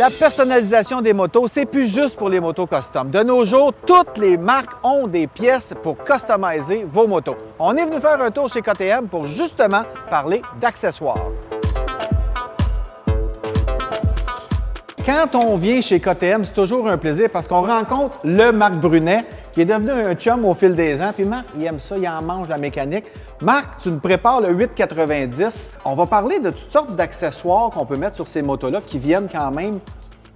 La personnalisation des motos, c'est plus juste pour les motos custom. De nos jours, toutes les marques ont des pièces pour customiser vos motos. On est venu faire un tour chez KTM pour justement parler d'accessoires. Quand on vient chez KTM, c'est toujours un plaisir parce qu'on rencontre le Marc Brunet, qui est devenu un chum au fil des ans. Puis Marc, il aime ça, il en mange la mécanique. Marc, tu nous prépares le 890. On va parler de toutes sortes d'accessoires qu'on peut mettre sur ces motos-là qui viennent quand même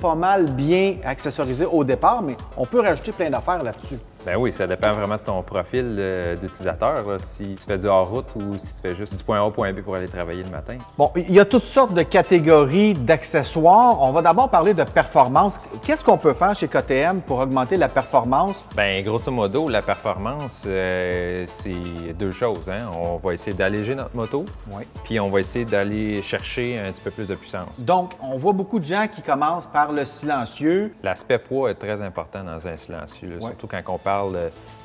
pas mal bien accessorisés au départ, mais on peut rajouter plein d'affaires là-dessus. Ben oui, ça dépend vraiment de ton profil d'utilisateur, si tu fais du hors-route ou si tu fais juste du point A au point B pour aller travailler le matin. Bon, il y a toutes sortes de catégories d'accessoires. On va d'abord parler de performance. Qu'est-ce qu'on peut faire chez KTM pour augmenter la performance? Bien, grosso modo, la performance, c'est deux choses. Hein? On va essayer d'alléger notre moto, puis on va essayer d'aller chercher un petit peu plus de puissance. Donc, on voit beaucoup de gens qui commencent par le silencieux. L'aspect poids est très important dans un silencieux, là, surtout quand on parle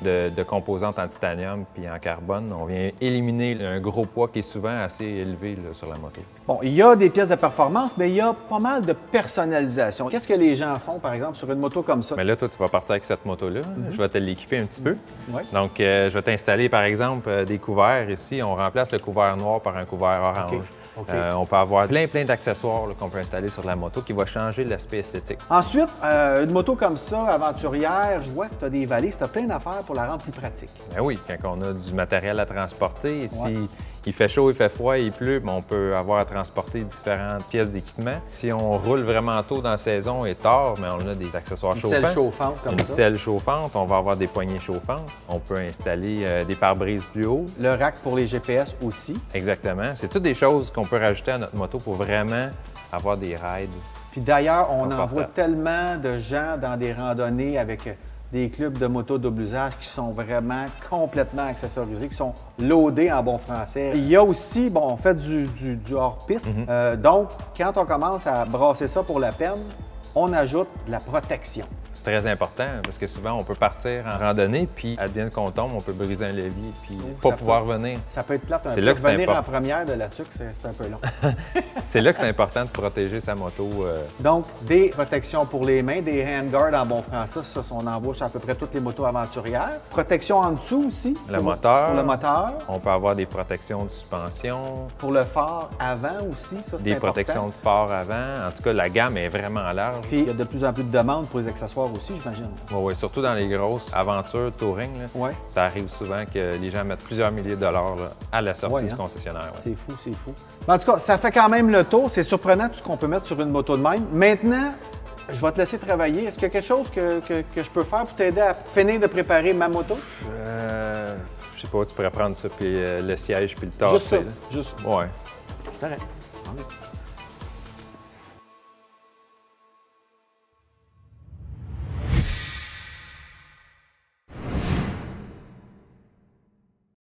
de composantes en titanium puis en carbone. On vient éliminer un gros poids qui est souvent assez élevé là, sur la moto. Bon, il y a des pièces de performance, mais il y a pas mal de personnalisation. Qu'est-ce que les gens font, par exemple, sur une moto comme ça? Mais là, toi, tu vas partir avec cette moto-là. Je vais te l'équiper un petit peu. Donc, je vais t'installer, par exemple, des couverts ici. On remplace le couvert noir par un couvert orange. On peut avoir plein d'accessoires qu'on peut installer sur la moto qui va changer l'aspect esthétique. Ensuite, une moto comme ça, aventurière, je vois que tu as des valises, tu as plein d'affaires pour la rendre plus pratique. Ben oui, quand on a du matériel à transporter, si il fait chaud, il fait froid, il pleut, on peut avoir à transporter différentes pièces d'équipement. Si on roule vraiment tôt dans la saison et tard, mais on a des accessoires chauffants. Une selle chauffante comme ça. Une selle chauffante, on va avoir des poignées chauffantes. On peut installer des pare-brises plus hauts. Le rack pour les GPS aussi. Exactement. C'est toutes des choses qu'on peut rajouter à notre moto pour vraiment avoir des rides. Puis d'ailleurs, on en voit tellement de gens dans des randonnées avec des clubs de moto double usage qui sont vraiment complètement accessorisés, qui sont loadés en bon français. Il y a aussi, bon, on fait du hors-piste. Donc, quand on commence à brasser ça pour la peine, on ajoute de la protection. C'est très important parce que souvent, on peut partir en randonnée, puis advienne qu'on tombe, on peut briser un levier, puis pas pouvoir revenir. Ça peut être plate un peu. Là que Venir en première de la sucre, c'est un peu long. C'est là que c'est important de protéger sa moto. Donc, des protections pour les mains, des handguards en bon français, ça, on en voit sur à peu près toutes les motos aventurières. Protection en dessous aussi. Le moteur. Pour le moteur. On peut avoir des protections de suspension. Pour le phare avant aussi, ça, c'est important. Des protections de phare avant. En tout cas, la gamme est vraiment large. Puis, il y a de plus en plus de demandes pour les accessoires aussi, j'imagine. Oui, surtout dans les grosses aventures touring. Là, ça arrive souvent que les gens mettent plusieurs milliers de dollars là, à la sortie du concessionnaire. C'est fou, c'est fou. En tout cas, ça fait quand même le tour. C'est surprenant tout ce qu'on peut mettre sur une moto de même. Maintenant, je vais te laisser travailler. Est-ce qu'il y a quelque chose que je peux faire pour t'aider à finir de préparer ma moto? Je sais pas, tu pourrais prendre ça, puis le siège, puis le tasser. Juste ça. Juste ça. Ouais. C'est correct.